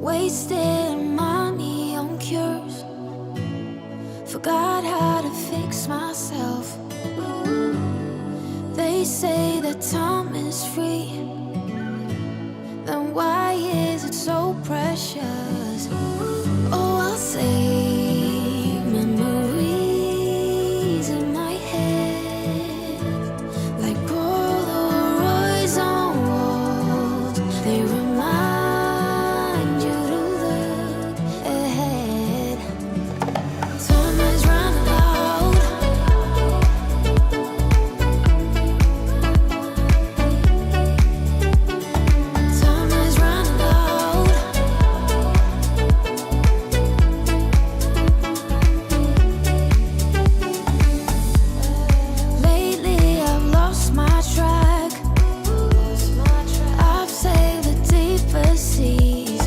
Wasting money on cures. Forgot how to fix myself. They say that time is free. Then why is it so precious? Oh, I'll say memories in my head, like Polaroids on walls. They remind you to look ahead. Time is running out. Time is running out. Lately I've lost my track. I've sailed the deeper seas,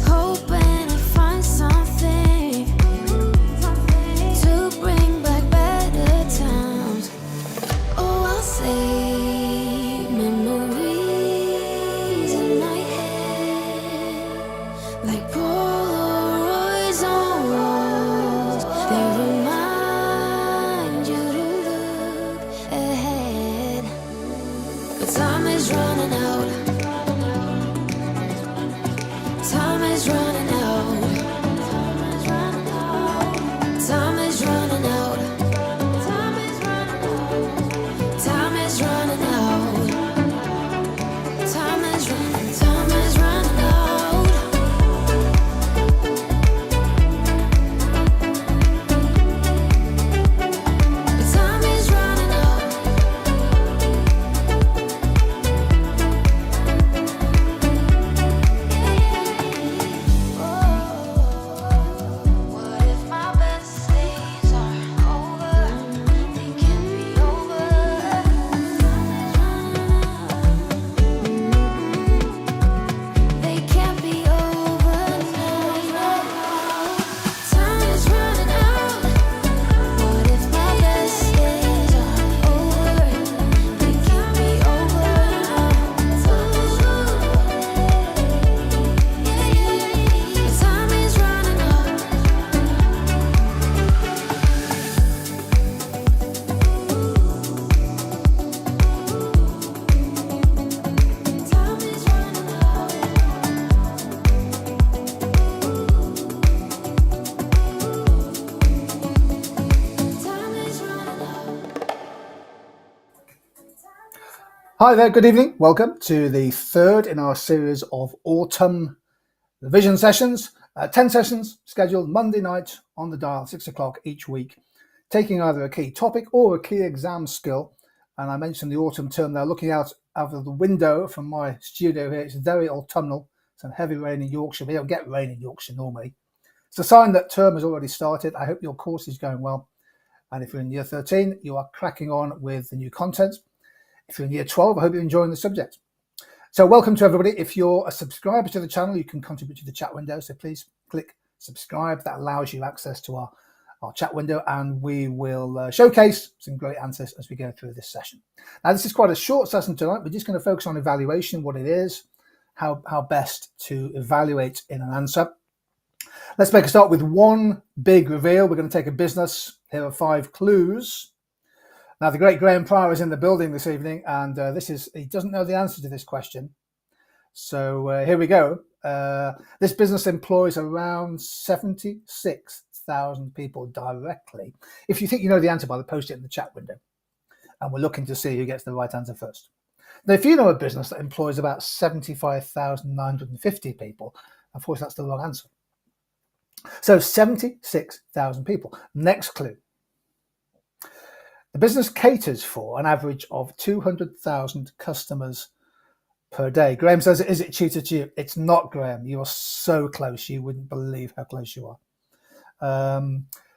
hoping to find something to bring back better times. Oh, I'll say memories in my head, like Polaroids on walls. They remind you to look ahead. But time is running out. Time is running out. Time is running out. Time is running out. Time is running out. Time is running. Time is running out. But time is running out. What if my best days are over? They can't be over. They can't be over now. Time is running out. What if my best days are over? They can't be over now. Time is running out. Time is running out. Time is running out. Hi there, good evening. Welcome to the third in our series of autumn revision sessions. 10 sessions scheduled Monday night on the dial, 6 o'clock each week, taking either a key topic or a key exam skill. And I mentioned the autumn term there, looking out of the window from my studio here. It's very autumnal, some heavy rain in Yorkshire. We don't get rain in Yorkshire normally. It's a sign that term has already started. I hope your course is going well. And if you're in year 13, you are cracking on with the new content. If you're in year 12, I hope you're enjoying the subject. So welcome to everybody. If you're a subscriber to the channel, you can contribute to the chat window. So please click subscribe. That allows you access to our chat window, and we will showcase some great answers as we go through this session. Now, this is quite a short session tonight. We're just going to focus on evaluation, what it is, how best to evaluate in an answer. Let's make a start with one big reveal. We're going to take a business. Here are 5 clues. Now, the great Graham Pryor is in the building this evening, and he doesn't know the answer to this question. So here we go. This business employs around 76,000 people directly. If you think you know the answer, by the post it in the chat window. And we're looking to see who gets the right answer first. Now, if you know a business that employs about 75,950 people, of course, that's the wrong answer. So 76,000 people. Next clue. The business caters for an average of 200,000 customers per day. Graham says, is it cheated to you? It's not, Graham. You are so close. You wouldn't believe how close you are.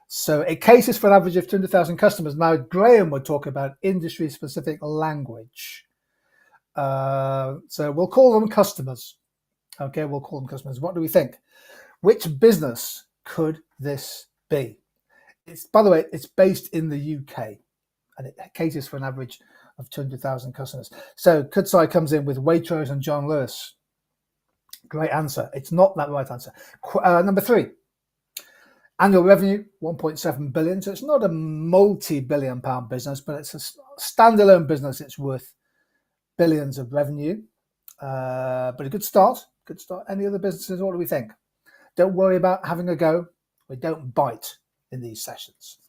So it caters for an average of 200,000 customers. Now, Graham would talk about industry-specific language. So we'll call them customers. Okay, we'll call them customers. What do we think? Which business could this be? By the way, it's based in the UK, and it caters for an average of 200,000 customers. So Kutsai comes in with Waitrose and John Lewis. Great answer. It's not that right answer. Number 3, annual revenue, 1.7 billion. So it's not a multi-billion pound business, but it's a standalone business. It's worth billions of revenue. But a good start. Good start. Any other businesses? What do we think? Don't worry about having a go. We don't bite in these sessions.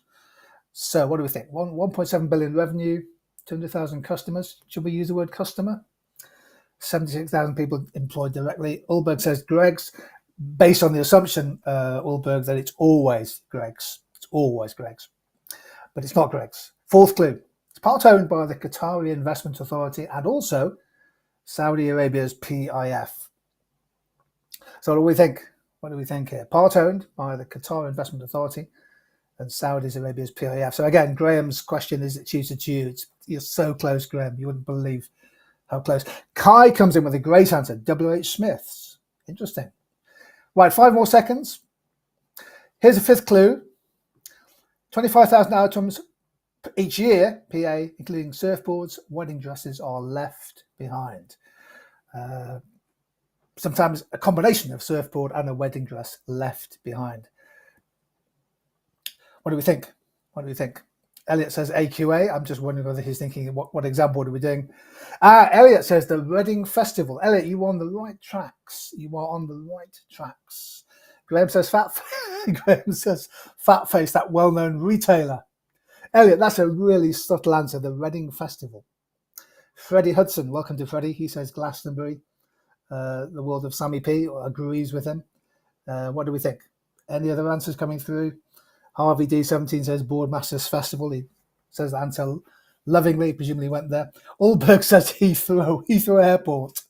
So what do we think? 1.7 billion revenue, 200,000 customers. Should we use the word customer? 76,000 people employed directly. Ulberg says Greg's, based on the assumption, Ulberg, that it's always Greg's. It's always Greg's. But it's not Greg's. 4th clue. It's part owned by the Qatari Investment Authority and also Saudi Arabia's PIF. So what do we think? What do we think here? Part owned by the Qatar Investment Authority and Saudi Arabia's PIF. So again, Graham's question is it choose to you. You're so close, Graham. You wouldn't believe how close. Kai comes in with a great answer. W.H. Smith's. Interesting. Right, 5 more seconds. Here's a 5th clue. 25,000 items each year, PA, including surfboards, wedding dresses, are left behind. Sometimes a combination of surfboard and a wedding dress left behind. What do we think? What do we think? Elliot says AQA. I'm just wondering whether he's thinking what exam board are we doing? Elliot says the Reading Festival. Elliot, you are on the right tracks. You are on the right tracks. Graham says Graham says fat face, that well-known retailer. Elliot, that's a really subtle answer. The Reading Festival. Freddie Hudson, welcome to Freddie. He says Glastonbury. The world of Sammy P agrees with him. What do we think? Any other answers coming through? Harvey D17 says Boardmasters Festival. He says the answer lovingly, presumably went there. Ulberg says Heathrow Airport.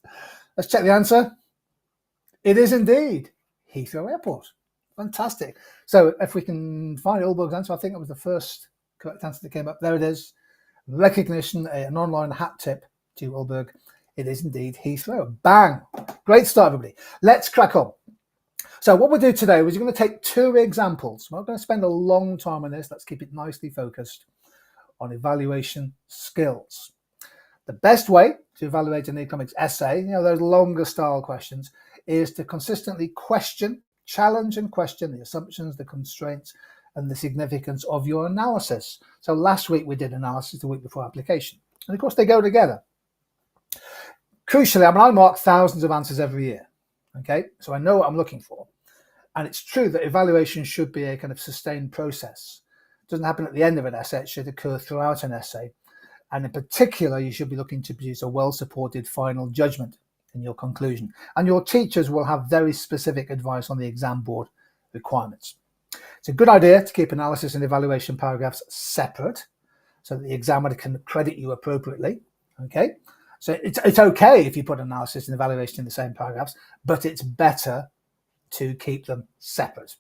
Let's check the answer. It is indeed Heathrow Airport. Fantastic. So if we can find Ulberg's answer, I think it was the first correct answer that came up. There it is. Recognition, an online hat tip to Ulberg. It is indeed Heathrow. Bang. Great start, everybody. Let's crack on. So what we'll do today is we're going to take 2 examples. We're not going to spend a long time on this. Let's keep it nicely focused on evaluation skills. The best way to evaluate an economics essay, those longer style questions, is to consistently challenge and question the assumptions, the constraints, and the significance of your analysis. So last week we did analysis, the week before application. And of course they go together. Crucially, I mark thousands of answers every year. Okay, so I know what I'm looking for. And it's true that evaluation should be a kind of sustained process. It doesn't happen at the end of an essay, it should occur throughout an essay. And in particular, you should be looking to produce a well-supported final judgment in your conclusion. And your teachers will have very specific advice on the exam board requirements. It's a good idea to keep analysis and evaluation paragraphs separate so that the examiner can credit you appropriately. Okay, so it's okay if you put analysis and evaluation in the same paragraphs, but it's better to keep them separate.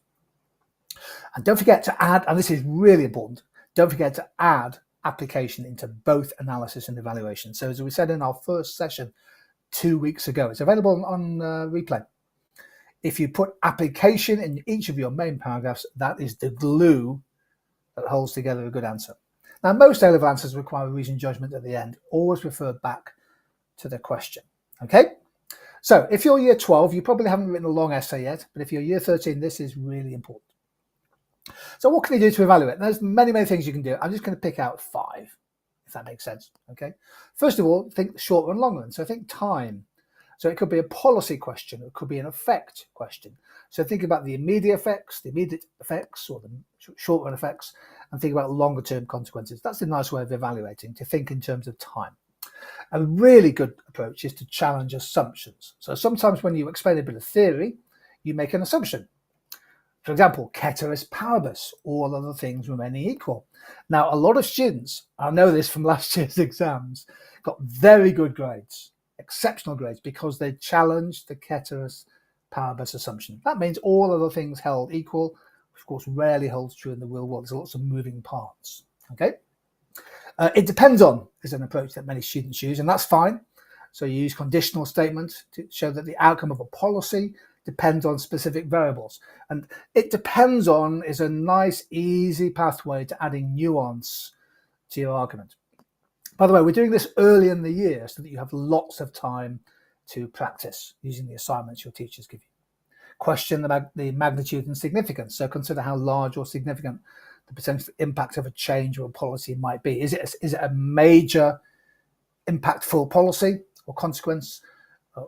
And don't forget to add, and this is really important, don't forget to add application into both analysis and evaluation. So as we said in our first session 2 weeks ago, it's available on replay. If you put application in each of your main paragraphs, that is the glue that holds together a good answer. Now, most A-level answers require a reasoned judgment at the end. Always refer back to the question. Okay? So if you're year 12, you probably haven't written a long essay yet, but if you're year 13, this is really important. So what can you do to evaluate? There's many things you can do. I'm just going to pick out 5, if that makes sense. Okay. First of all, think short run, long run. So think time. So it could be a policy question. It could be an effect question. So think about the immediate effects or the short run effects, and think about longer term consequences. That's a nice way of evaluating, to think in terms of time. A really good approach is to challenge assumptions. So sometimes when you explain a bit of theory, you make an assumption. For example, ceteris paribus, all other things remaining equal. Now, a lot of students, I know this from last year's exams, got very good grades, exceptional grades, because they challenged the ceteris paribus assumption. That means all other things held equal, which of course rarely holds true in the real world. There's lots of moving parts. Okay. It depends on is an approach that many students use, and that's fine. So you use conditional statement to show that the outcome of a policy depends on specific variables. And it depends on is a nice, easy pathway to adding nuance to your argument. By the way, we're doing this early in the year so that you have lots of time to practice using the assignments your teachers give you. Question the magnitude and significance. So consider how large or significant the potential impact of a change or a policy might be. Is it a major impactful policy or consequence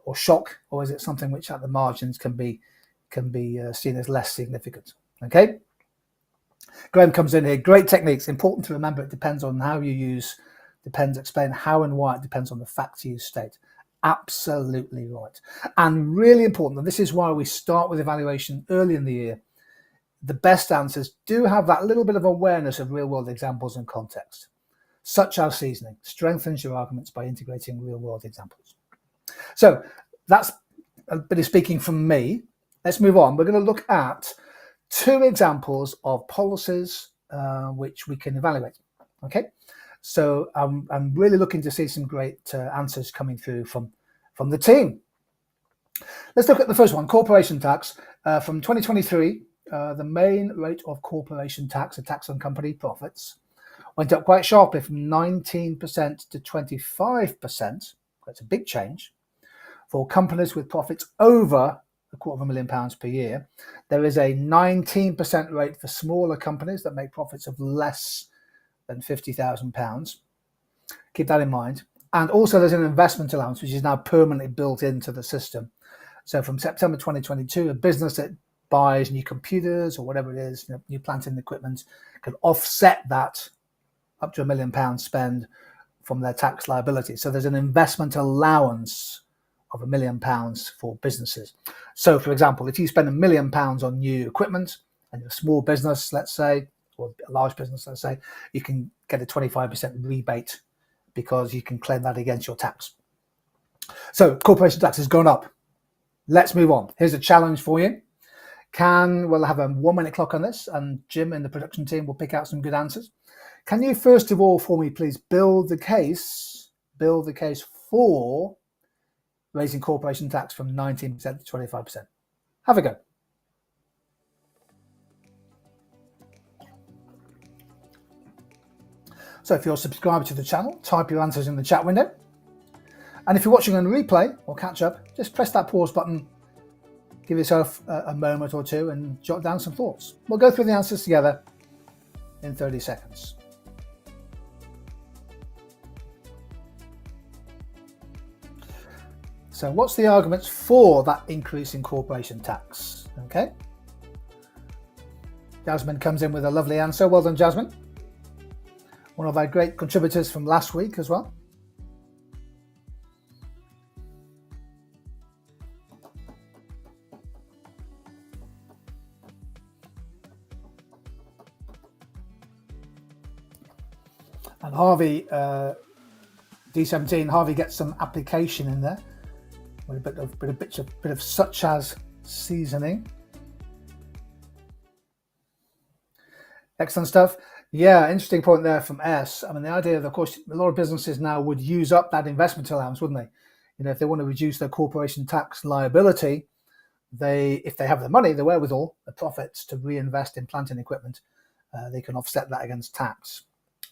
or shock, or is it something which at the margins can be seen as less significant? Okay. Graham comes in here. Great techniques. Important to remember it depends on how you use, explain how and why it depends on the facts you state. Absolutely right. And really important, and this is why we start with evaluation early in the year, the best answers do have that little bit of awareness of real world examples and context, such as seasoning. Strengthens your arguments by integrating real world examples. So that's a bit of speaking from me. Let's move on. We're going to look at 2 examples of policies which we can evaluate. Okay, so I'm really looking to see some great answers coming through from the team. Let's look at the first one, corporation tax. From 2023, the main rate of corporation tax, a tax on company profits, went up quite sharply from 19% to 25%. That's a big change. For companies with profits over £250,000 per year, there is a 19% rate for smaller companies that make profits of less than £50,000. Keep that in mind. And also there's an investment allowance, which is now permanently built into the system. So from September 2022, a business that buys new computers or whatever it is, new plant and equipment, can offset that up to £1 million spend from their tax liability. So there's an investment allowance of £1 million for businesses. So for example, if you spend £1 million on new equipment and you're a small business, let's say, or a large business, let's say, you can get a 25% rebate because you can claim that against your tax. So corporation tax has gone up. Let's move on. Here's a challenge for you. We'll have a 1-minute clock on this, and Jim and the production team will pick out some good answers. Can you first of all for me please build the case for raising corporation tax from 19% to 25%? Have a go. So if you're subscribed to the channel, type your answers in the chat window. And if you're watching on replay or catch up, just press that pause button, give yourself a moment or two and jot down some thoughts. We'll go through the answers together in 30 seconds. So what's the arguments for that increase in corporation tax? Okay. Jasmine comes in with a lovely answer. Well done, Jasmine. One of our great contributors from last week as well. And Harvey, D17, Harvey gets some application in there with a bit of such as seasoning. Excellent stuff. Yeah, interesting point there from S. I mean, the idea, of course, a lot of businesses now would use up that investment allowance, wouldn't they? If they want to reduce their corporation tax liability, if they have the money, the wherewithal, the profits to reinvest in plant and equipment, they can offset that against tax.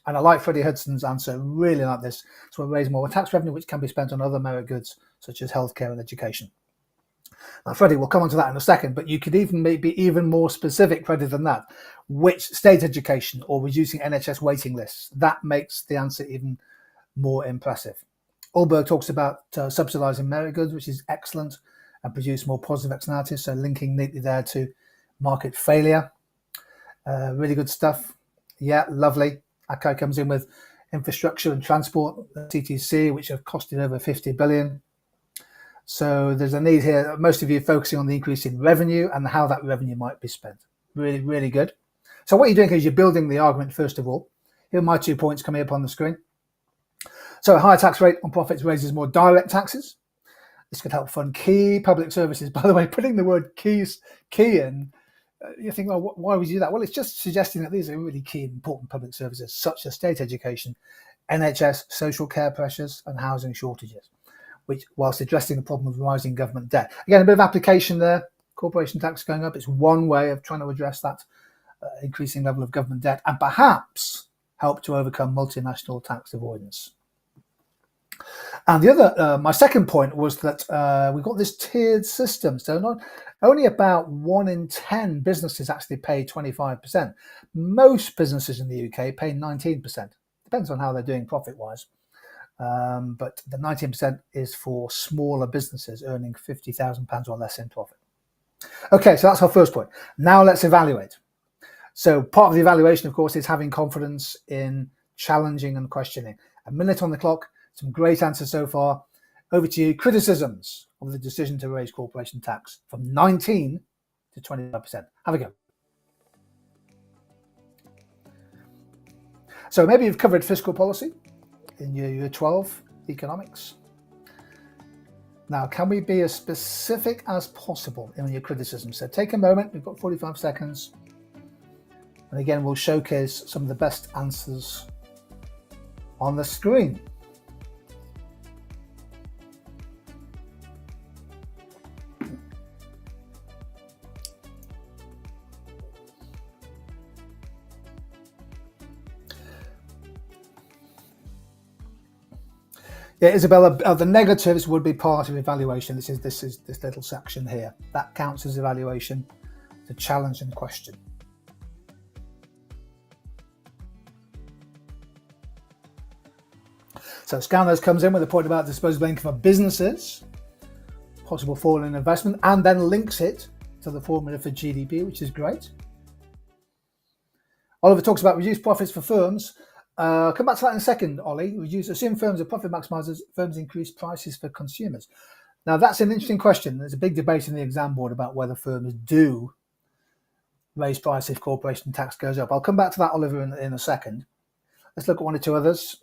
And I like Freddie Hudson's answer, really like this. So we'll raise more tax revenue, which can be spent on other merit goods, such as healthcare and education. Now, Freddie, we'll come on to that in a second, but you could even be even more specific, Freddie, than that. Which state education or reducing NHS waiting lists? That makes the answer even more impressive. Ulberg talks about subsidising merit goods, which is excellent, and produce more positive externalities, so linking neatly there to market failure. Really good stuff. Yeah, lovely. Akai comes in with infrastructure and transport, CTC, which have costed over 50 billion. So there's a need here. Most of you focusing on the increase in revenue and how that revenue might be spent. Really, really good. So what you're doing is you're building the argument first of all. Here are my 2 points coming up on the screen. So a higher tax rate on profits raises more direct taxes. This could help fund key public services. By the way, putting the word key in, you think, well, why would you do that? Well, it's just suggesting that these are really key and important public services, such as state education, NHS, social care pressures, and housing shortages, which, whilst addressing the problem of rising government debt. Again, a bit of application there. Corporation tax going up. It's one way of trying to address that increasing level of government debt and perhaps help to overcome multinational tax avoidance. And the other, my second point was that we've got this tiered system. So not only about 1 in 10 businesses actually pay 25%. Most businesses in the UK pay 19%. Depends on how they're doing profit-wise. But the 19% is for smaller businesses earning £50,000 or less in profit. Okay, so that's our first point. Now let's evaluate. So part of the evaluation, of course, is having confidence in challenging and questioning. A minute on the clock, some great answers so far. Over to you. Criticisms of the decision to raise corporation tax from 19 to 25%. Have a go. So maybe you've covered fiscal policy in your year 12 economics. Now, can we be as specific as possible in your criticism? So take a moment, we've got 45 seconds. And again, we'll showcase some of the best answers on the screen. Yeah, Isabella, the negatives would be part of evaluation. This is this little section here. That counts as evaluation, the challenge and question. So Scanners comes in with a point about disposable income for businesses, possible fall in investment, and then links it to the formula for GDP, which is great. Oliver talks about reduced profits for firms. Come back to that in a second, Ollie. Assume firms are profit maximizers, firms increase prices for consumers. Now, that's an interesting question. There's a big debate in the exam board about whether firms do raise prices if corporation tax goes up. I'll come back to that, Oliver, in a second. Let's look at one or two others.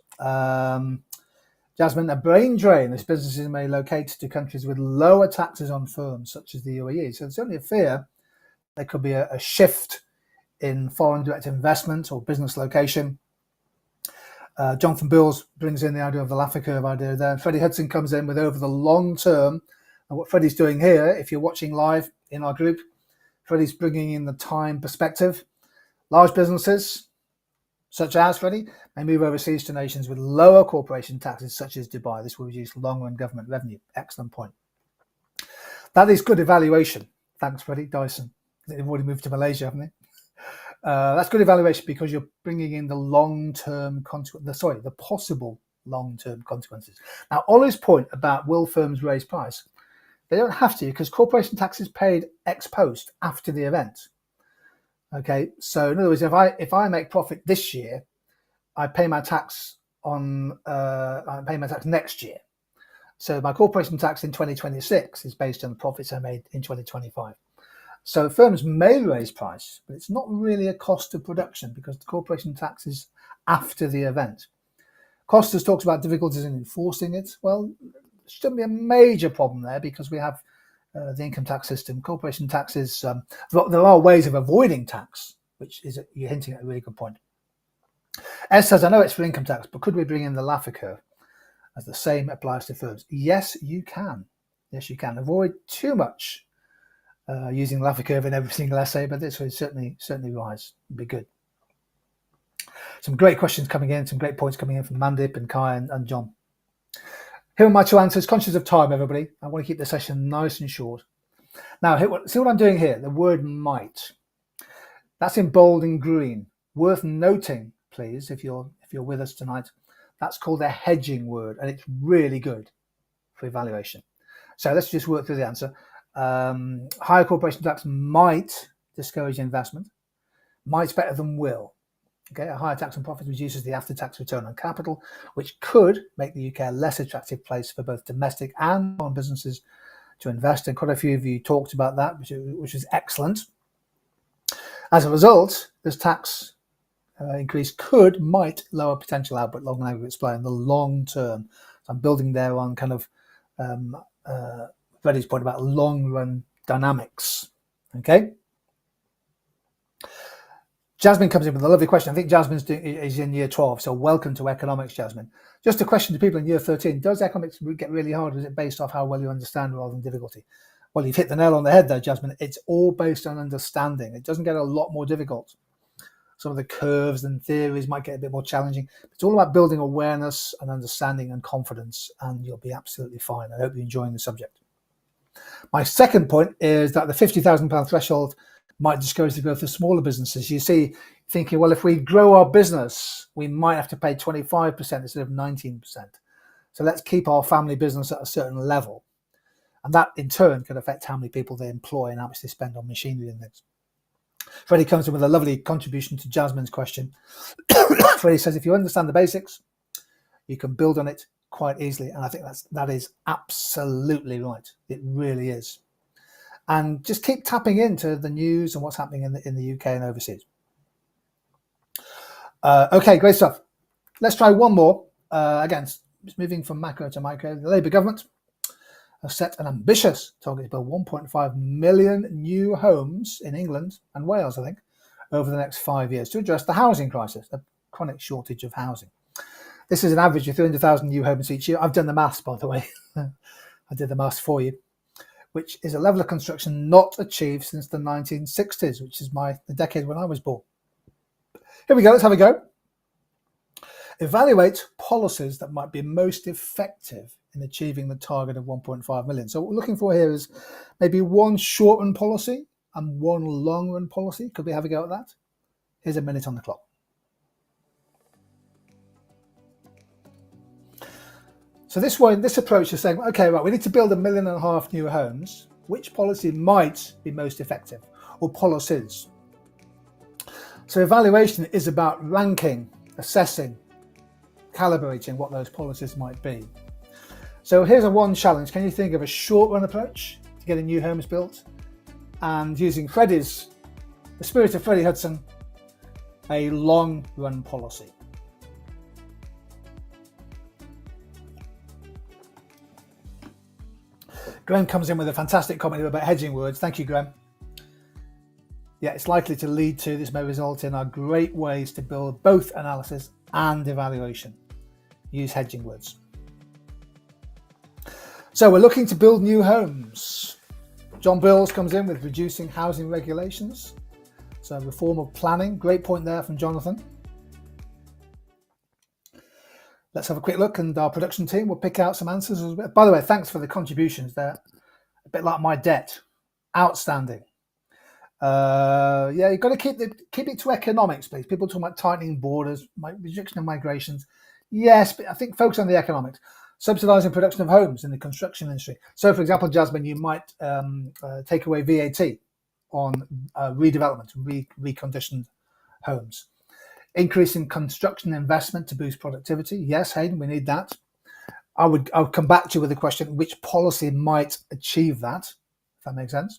Jasmine, a brain drain as businesses may locate to countries with lower taxes on firms, such as the UAE. So there's only a fear there could be a shift in foreign direct investment or business location. Jonathan Bills brings in the idea of the Laffer curve idea there. Freddie Hudson comes in with over the long term. And what Freddie's doing here, if you're watching live in our group, Freddie's bringing in the time perspective. Large businesses, such as Freddie, may move overseas to nations with lower corporation taxes, such as Dubai. This will reduce long-run government revenue. Excellent point. That is good evaluation. Thanks, Freddie. Dyson. They've already moved to Malaysia, haven't they? That's good evaluation because you're bringing in the long-term consequences, the possible long-term consequences. Now, Ollie's point about will firms raise price, they don't have to because corporation tax is paid ex post after the event. Okay, so in other words, if I make profit this year, I pay my tax next year. So my corporation tax in 2026 is based on the profits I made in 2025. So firms may raise price, but it's not really a cost of production because the corporation tax is after the event. Costas talks about difficulties in enforcing it. Well, there shouldn't be a major problem there because we have the income tax system. Corporation taxes, there are ways of avoiding tax, which is, you're hinting at a really good point. S says, I know it's for income tax, but could we bring in the Laffer curve as the same applies to firms? Yes, you can. Yes, you can. Avoid too much using Laffer curve in every single essay, but this would certainly rise. It'd be good. Some great questions coming in, some great points coming in from Mandip and Kai and John. Here are my two answers. Conscious of time, everybody. I want to keep the session nice and short. Now, see what I'm doing here? The word might. That's in bold and green. Worth noting, please, if you're with us tonight. That's called a hedging word, and it's really good for evaluation. So let's just work through the answer. Higher corporation tax might discourage investment. Might's better than will. Okay, a higher tax on profits reduces the after-tax return on capital, which could make the UK a less attractive place for both domestic and foreign businesses to invest. And quite a few of you talked about that, which is excellent. As a result, this tax increase might lower potential output, long aggregate supply in the long term. So I'm building there on kind of Freddie's point about long-run dynamics. Okay. Jasmine comes in with a lovely question. I think is in year 12, so welcome to economics, Jasmine. Just a question to people in year 13. Does economics get really hard, or is it based off how well you understand rather than difficulty? Well, you've hit the nail on the head there, Jasmine. It's all based on understanding. It doesn't get a lot more difficult. some of the curves and theories might get a bit more challenging. It's all about building awareness and understanding and confidence, and you'll be absolutely fine. I hope you're enjoying the subject. My second point is that the £50,000 threshold might discourage the growth of smaller businesses. You see, thinking, well, if we grow our business, we might have to pay 25% instead of 19%. So let's keep our family business at a certain level. And that in turn can affect how many people they employ and how much they spend on machinery and things. Freddie comes in with a lovely contribution to Jasmine's question. Freddie says, if you understand the basics, you can build on it quite easily. And I think that is absolutely right. It really is. And just keep tapping into the news and what's happening in the UK and overseas. Okay, great stuff. Let's try one more. Again, moving from macro to micro. The Labour government have set an ambitious target to build 1.5 million new homes in England and Wales, I think, over the next 5 years to address the housing crisis, the chronic shortage of housing. This is an average of 300,000 new homes each year. I've done the maths, by the way. I did the maths for you, which is a level of construction not achieved since the 1960s, which is the decade when I was born. Here we go. Let's have a go. Evaluate policies that might be most effective in achieving the target of 1.5 million. So what we're looking for here is maybe one short-run policy and one long-run policy. Could we have a go at that? Here's a minute on the clock. So this approach is saying, okay, right, we need to build 1.5 million new homes. Which policy might be most effective, or policies? So evaluation is about ranking, assessing, calibrating what those policies might be. So here's one challenge. Can you think of a short-run approach to getting new homes built? And using the spirit of Freddie Hudson, a long-run policy. Graham comes in with a fantastic comment about hedging words. Thank you, Graham. Yeah, it's likely to lead to, this may result in, are great ways to build both analysis and evaluation. Use hedging words. So we're looking to build new homes. John Bills comes in with reducing housing regulations. So reform of planning. Great point there from Jonathan. Let's have a quick look, and our production team will pick out some answers. By the way, thanks for the contributions. They're a bit like my debt. Outstanding. Yeah, you've got to keep it to economics, please. People talking about tightening borders, restriction of migrations. Yes, but I think focus on the economics. Subsidising production of homes in the construction industry. So, for example, Jasmine, you might take away VAT on redevelopment, reconditioned homes. Increasing construction investment to boost productivity. Yes, Hayden, we need that. I would come back to you with the question, which policy might achieve that, if that makes sense.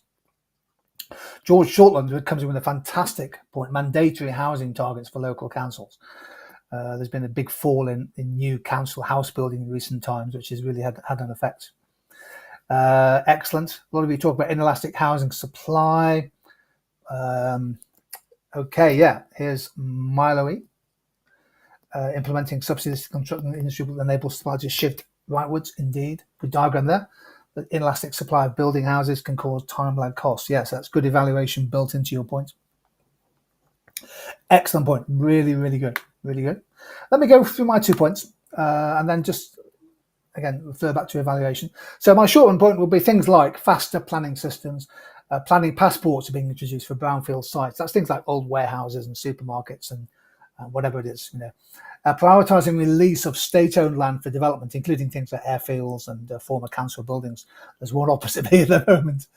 George Shortland comes in with a fantastic point, mandatory housing targets for local councils. There's been a big fall in new council house building in recent times, which has really had an effect. Excellent. A lot of you talk about inelastic housing supply. Okay, yeah, here's Milo. Implementing subsidies to construction industry will enable supply to shift rightwards. Indeed, good diagram there. The inelastic supply of building houses can cause time-lag costs. Yes, that's good evaluation built into your point. Excellent point. Really, really good. Really good. Let me go through my 2 points and then just, again, refer back to evaluation. So my short-run point will be things like faster planning systems. Planning passports are being introduced for brownfield sites. That's things like old warehouses and supermarkets and whatever it is, prioritising release of state-owned land for development, including things like airfields and former council buildings. There's one opposite me at the moment.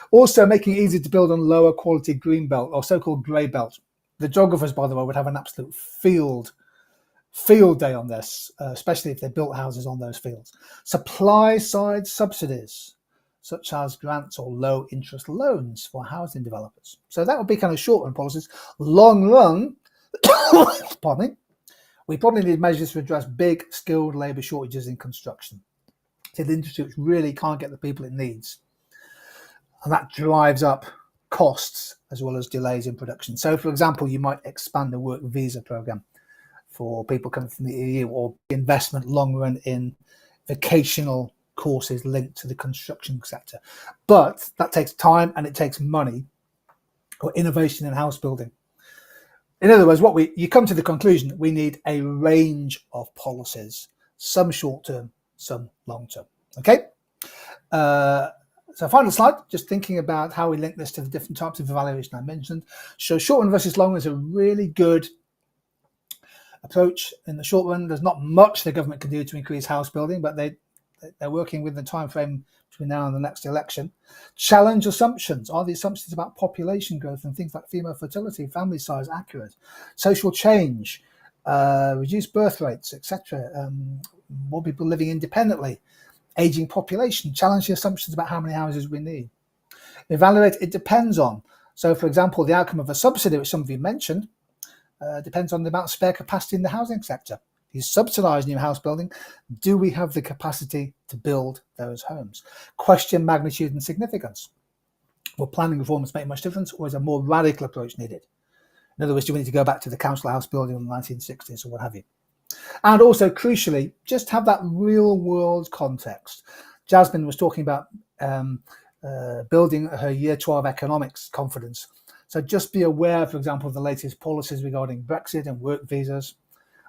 Also, making it easy to build on lower quality green belt or so-called grey belt. The geographers, by the way, would have an absolute field day on this, especially if they built houses on those fields. Supply side subsidies, such as grants or low interest loans for housing developers. So that would be kind of short-run policies. Long run, pardon me, we probably need measures to address big skilled labour shortages in construction. So the industry which really can't get the people it needs. And that drives up costs as well as delays in production. So, for example, you might expand the work visa programme for people coming from the EU, or investment long run in vocational courses linked to the construction sector. But that takes time and it takes money, or innovation in house building. In other words, you come to the conclusion that we need a range of policies, some short-term, some long-term. Okay? So final slide, just thinking about how we link this to the different types of evaluation I mentioned. So short run versus long is a really good approach. In the short run, there's not much the government can do to increase house building, but they're working with the time frame between now and the next election. Challenge assumptions. Are the assumptions about population growth and things like female fertility, family size accurate? Social change, reduced birth rates, etc. More people living independently, aging population. Challenge the assumptions about how many houses we need. Evaluate, it depends on. So, for example, the outcome of a subsidy, which some of you mentioned, depends on the amount of spare capacity in the housing sector. If you subsidise new house building, do we have the capacity to build those homes? Question magnitude and significance. Will planning reforms make much difference, or is a more radical approach needed? In other words, do we need to go back to the council house building in the 1960s or what have you? And also, crucially, just have that real world context. Jasmine was talking about building her year 12 economics confidence. So just be aware, for example, of the latest policies regarding Brexit and work visas,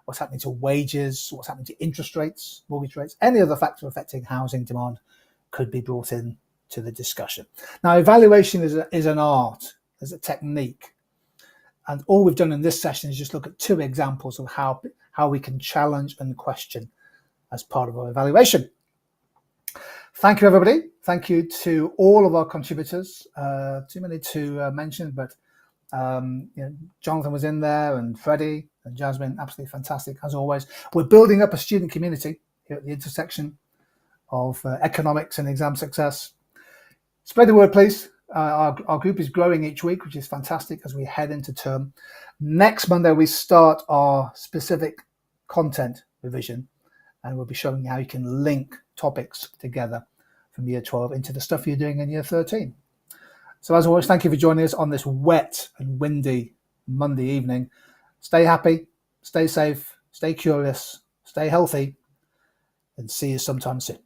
what's happening to wages, what's happening to interest rates, mortgage rates, any other factor affecting housing demand could be brought in to the discussion. Now, evaluation is an art, is a technique. And all we've done in this session is just look at two examples of how we can challenge and question as part of our evaluation. Thank you, everybody. Thank you to all of our contributors. Too many to mention, but Jonathan was in there, and Freddie and Jasmine, absolutely fantastic as always. We're building up a student community here at the intersection of economics and exam success. Spread the word, please. Our group is growing each week, which is fantastic as we head into term. Next Monday, we start our specific content revision, and we'll be showing you how you can link topics together from year 12 into the stuff you're doing in year 13. So as always, thank you for joining us on this wet and windy Monday evening. Stay happy, stay safe, stay curious, stay healthy, and see you sometime soon.